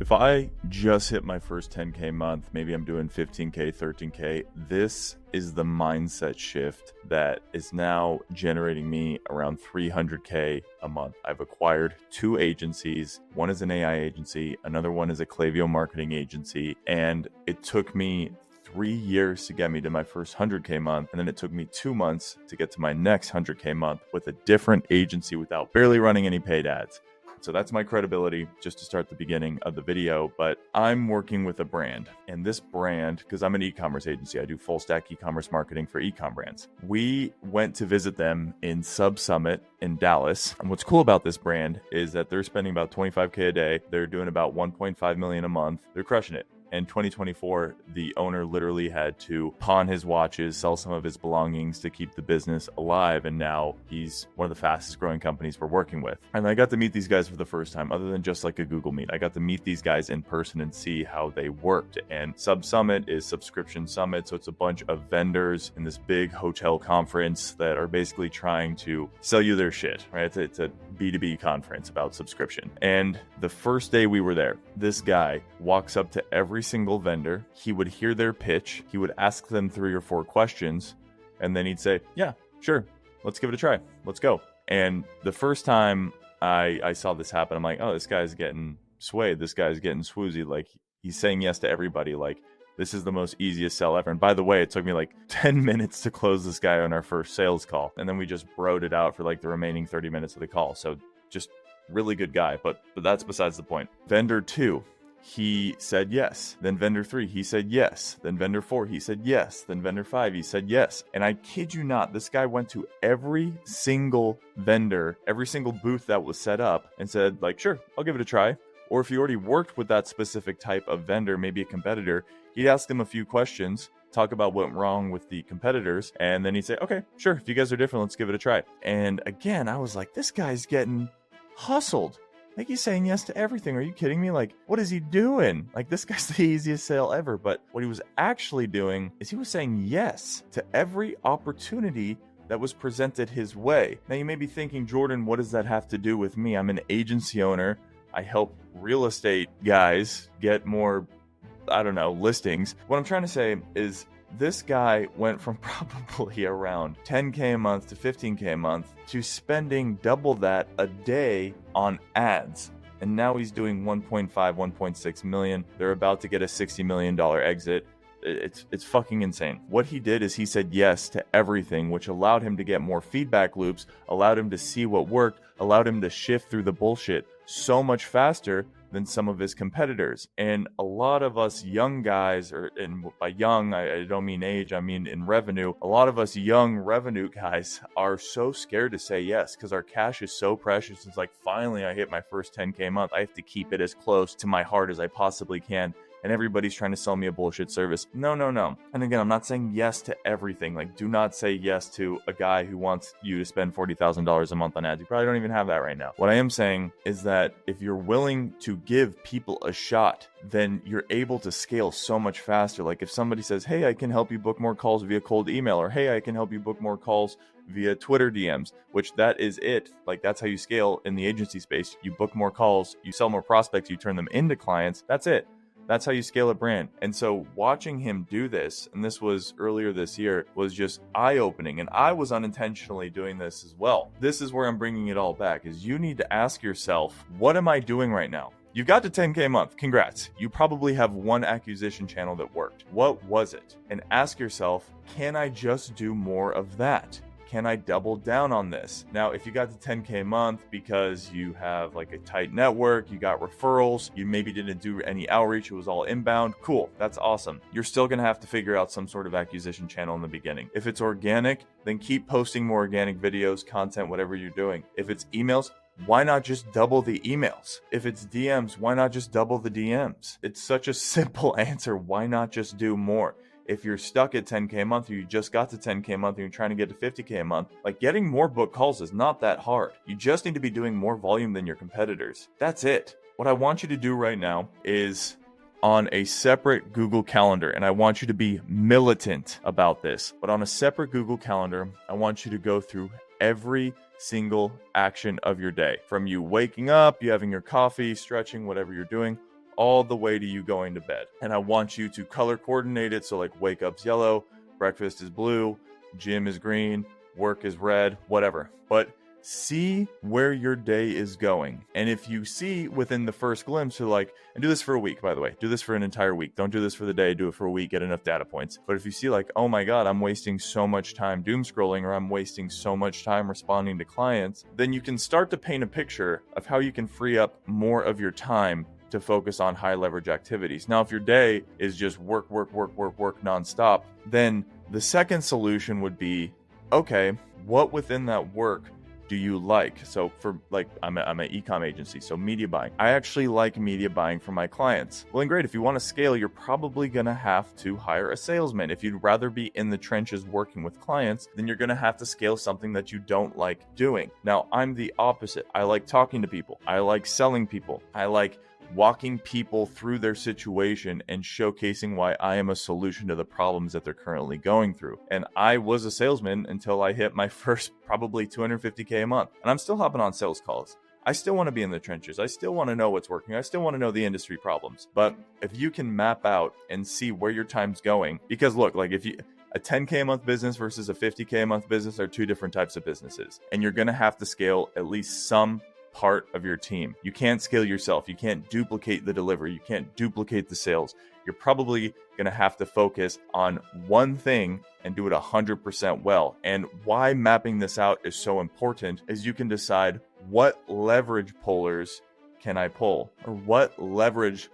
If I just hit my first 10K month, maybe I'm doing 15K, 13K, this is the mindset shift that is now generating me around 300K a month. I've acquired 2 agencies. One is an AI agency, another one is a Klaviyo marketing agency, and it took me 3 years to get me to my first 100K month, and then it took me 2 months to get to my next 100K month with a different agency without barely running any paid ads. So that's my credibility, just to start the beginning of the video. But I'm working with a brand, and this brand, because I'm an e-commerce agency, I do full stack e-commerce marketing for e-com brands. We went to visit them in Sub Summit in Dallas. And what's cool about this brand is that they're spending about 25K a day. They're doing about 1.5 million a month. They're crushing it. In 2024, the owner literally had to pawn his watches, sell some of his belongings to keep the business alive. And now he's one of the fastest growing companies we're working with. And I got to meet these guys for the first time, other than just like a Google Meet. I got to meet these guys in person and see how they worked. And Sub Summit is Subscription Summit. So it's a bunch of vendors in this big hotel conference that are basically trying to sell you their shit, right? It's a B2B conference about subscription. And the first day we were there, this guy walks up to every single vendor. He would hear their pitch. He would ask them 3 or 4 questions. And then he'd say, yeah, sure. Let's give it a try. Let's go. And the first time I saw this happen, I'm like, oh, this guy's getting swayed. This guy's getting swoozy. Like, he's saying yes to everybody. Like, this is the most easiest sell ever. And by the way, it took me like 10 minutes to close this guy on our first sales call. And then we just broed it out for like the remaining 30 minutes of the call. So just really good guy. But that's besides the point. Vendor 2, he said yes. Then vendor 3, he said yes. Then vendor 4, he said yes. Then vendor 5, he said yes. And I kid you not, this guy went to every single vendor, every single booth that was set up and said like, sure, I'll give it a try. Or if he already worked with that specific type of vendor, maybe a competitor, he'd ask them a few questions, talk about what went wrong with the competitors, and then he'd say, okay, sure, if you guys are different, let's give it a try. And again, I was like, this guy's getting hustled. Like, he's saying yes to everything. Are you kidding me? Like, what is he doing? Like, this guy's the easiest sale ever. But what he was actually doing is he was saying yes to every opportunity that was presented his way. Now, you may be thinking, Jordan, what does that have to do with me? I'm an agency owner. I help real estate guys get more, listings. What I'm trying to say is this guy went from probably around 10K a month to 15K a month to spending double that a day on ads. And now he's doing 1.5, 1.6 million. They're about to get a $60 million exit. It's fucking insane. What he did is he said yes to everything, which allowed him to get more feedback loops, allowed him to see what worked, allowed him to shift through the bullshit so much faster than some of his competitors. And a lot of us young guys, and by young, I don't mean age, I mean in revenue, a lot of us young revenue guys are so scared to say yes because our cash is so precious. It's like, finally, I hit my first 10K a month. I have to keep it as close to my heart as I possibly can. And everybody's trying to sell me a bullshit service. No. And again, I'm not saying yes to everything. Like, do not say yes to a guy who wants you to spend $40,000 a month on ads. You probably don't even have that right now. What I am saying is that if you're willing to give people a shot, then you're able to scale so much faster. Like, if somebody says, hey, I can help you book more calls via cold email, or hey, I can help you book more calls via Twitter DMs, which that is it. Like, that's how you scale in the agency space. You book more calls, you sell more prospects, you turn them into clients. That's it. That's how you scale a brand. And so watching him do this, and this was earlier this year, was just eye-opening. And I was unintentionally doing this as well. This is where I'm bringing it all back, is you need to ask yourself, what am I doing right now? You've got to 10K a month. Congrats. You probably have one acquisition channel that worked. What was it? And ask yourself, can I just do more of that? Can I double down on this? Now, if you got to 10K a month because you have like a tight network, you got referrals, you maybe didn't do any outreach, it was all inbound, cool, that's awesome. You're still gonna have to figure out some sort of acquisition channel in the beginning. If it's organic, then keep posting more organic videos, content, whatever you're doing. If it's emails, why not just double the emails? If it's DMs, why not just double the DMs? It's such a simple answer. Why not just do more? If you're stuck at 10K a month, or you just got to 10K a month and you're trying to get to 50K a month, like, getting more book calls is not that hard. You just need to be doing more volume than your competitors. That's it. What I want you to do right now is on a separate Google Calendar, and I want you to be militant about this, but on a separate Google Calendar, I want you to go through every single action of your day. From you waking up, you having your coffee, stretching, whatever you're doing, all the way to you going to bed. And I want you to color coordinate it. So like wake up's yellow, breakfast is blue, gym is green, work is red, whatever. But see where your day is going. And if you see within the first glimpse, so like, and do this for a week, by the way, do this for an entire week. Don't do this for the day, do it for a week, get enough data points. But if you see like, oh my God, I'm wasting so much time doom scrolling, or I'm wasting so much time responding to clients, then you can start to paint a picture of how you can free up more of your time to focus on high leverage activities. Now, if your day is just work nonstop, then the second solution would be, okay, what within that work do you like? So for like, I'm an e-com agency, so media buying. I actually like media buying for my clients. Well, and great, if you want to scale, you're probably going to have to hire a salesman. If you'd rather be in the trenches working with clients, then you're going to have to scale something that you don't like doing. Now, I'm the opposite. I like talking to people. I like selling people. I like walking people through their situation and showcasing why I am a solution to the problems that they're currently going through. And I was a salesman until I hit my first probably $250K a month. And I'm still hopping on sales calls. I still want to be in the trenches. I still want to know what's working. I still want to know the industry problems. But if you can map out and see where your time's going, because look, like if you, a 10K a month business versus a 50K a month business are two different types of businesses. And you're going to have to scale at least some part of your team. You can't scale yourself. You can't duplicate the delivery. You can't duplicate the sales. You're probably going to have to focus on one thing and do it 100% well. And why mapping this out is so important is you can decide what leverage pullers can I pull, or what leverage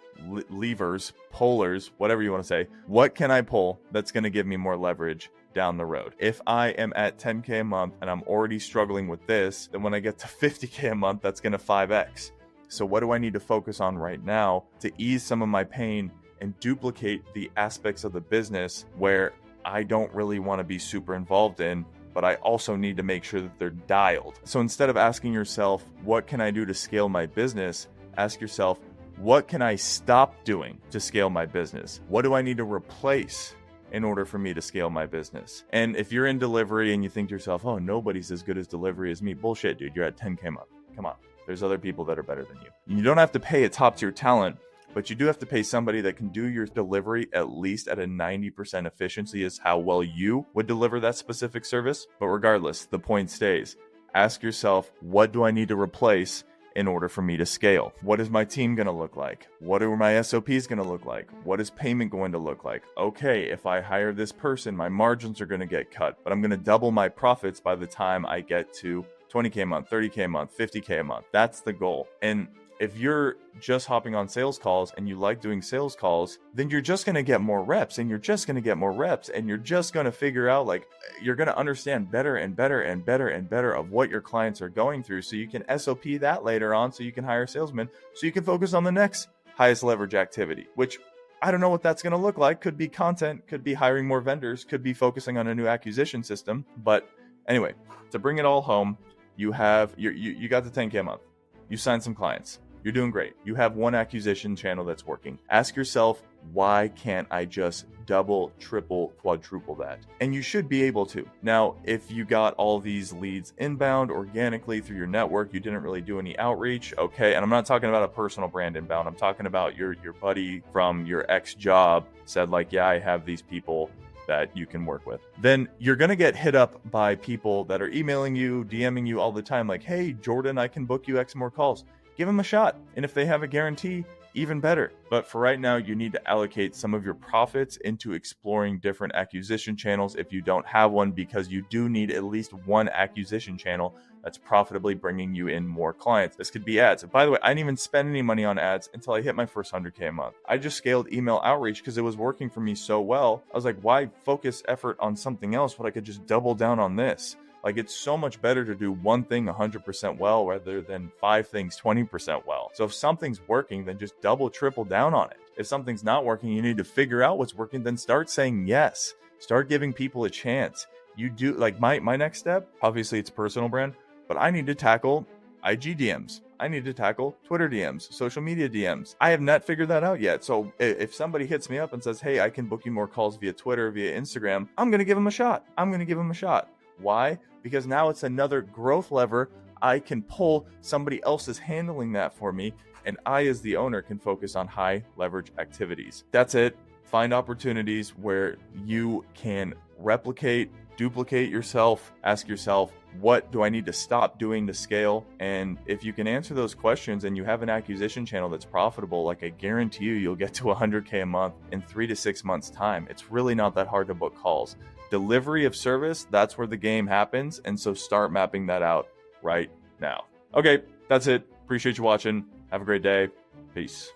levers, pullers, whatever you want to say, what can I pull that's going to give me more leverage down the road. If I am at 10K a month and I'm already struggling with this, then when I get to 50K a month, that's going to 5X. So what do I need to focus on right now to ease some of my pain and duplicate the aspects of the business where I don't really want to be super involved in, but I also need to make sure that they're dialed. So instead of asking yourself, what can I do to scale my business? Ask yourself, what can I stop doing to scale my business? What do I need to replace in order for me to scale my business? And if you're in delivery and you think to yourself, oh, nobody's as good as delivery as me. Bullshit, dude. You're at 10K a month. Come on. There's other people that are better than you. You don't have to pay a top tier talent, but you do have to pay somebody that can do your delivery at least at a 90% efficiency is how well you would deliver that specific service. But regardless, the point stays. Ask yourself, what do I need to replace in order for me to scale? What is my team going to look like? What are my SOPs going to look like? What is payment going to look like? Okay, if I hire this person, my margins are going to get cut, but I'm going to double my profits by the time I get to 20K a month, 30K a month, 50K a month. That's the goal. And if you're just hopping on sales calls and you like doing sales calls, then you're just going to get more reps and you're just going to get more reps and you're just going to figure out, like, you're going to understand better and better and better and better of what your clients are going through. So you can SOP that later on so you can hire salesmen so you can focus on the next highest leverage activity, which I don't know what that's going to look like. Could be content, could be hiring more vendors, could be focusing on a new acquisition system. But anyway, to bring it all home, you got the 10K a month. You signed some clients. You're doing great. You have one acquisition channel that's working. Ask yourself, why can't I just double, triple, quadruple that? And you should be able to. Now, if you got all these leads inbound organically through your network, you didn't really do any outreach, okay? And I'm not talking about a personal brand inbound. I'm talking about your buddy from your ex job said, like, yeah, I have these people that you can work with. Then you're going to get hit up by people that are emailing you, DMing you all the time, like, hey, Jordan, I can book you X more calls. Give them a shot. And if they have a guarantee, even better. But for right now, you need to allocate some of your profits into exploring different acquisition channels if you don't have one, because you do need at least one acquisition channel that's profitably bringing you in more clients. This could be ads. By the way, I didn't even spend any money on ads until I hit my first 100K a month. I just scaled email outreach because it was working for me so well. I was like, why focus effort on something else when I could just double down on this? Like, it's so much better to do one thing 100% well rather than 5 things 20% well. So if something's working, then just double, triple down on it. If something's not working, you need to figure out what's working, then start saying yes. Start giving people a chance. You do, like, my next step, obviously it's personal brand, but I need to tackle IG DMs. I need to tackle Twitter DMs, social media DMs. I have not figured that out yet. So if somebody hits me up and says, hey, I can book you more calls via Twitter, via Instagram, I'm going to give them a shot. Why? Because now it's another growth lever I can pull. Somebody else is handling that for me. and I, as the owner, can focus on high leverage activities. That's it. Find opportunities where you can replicate, duplicate yourself. Ask yourself, what do I need to stop doing to scale? And if you can answer those questions and you have an acquisition channel that's profitable, like I guarantee you'll get to 100K a month in 3 to 6 months time. It's really not that hard to book calls. Delivery of service, that's where the game happens. And so start mapping that out right now. Okay, that's it. Appreciate you watching. Have a great day. Peace.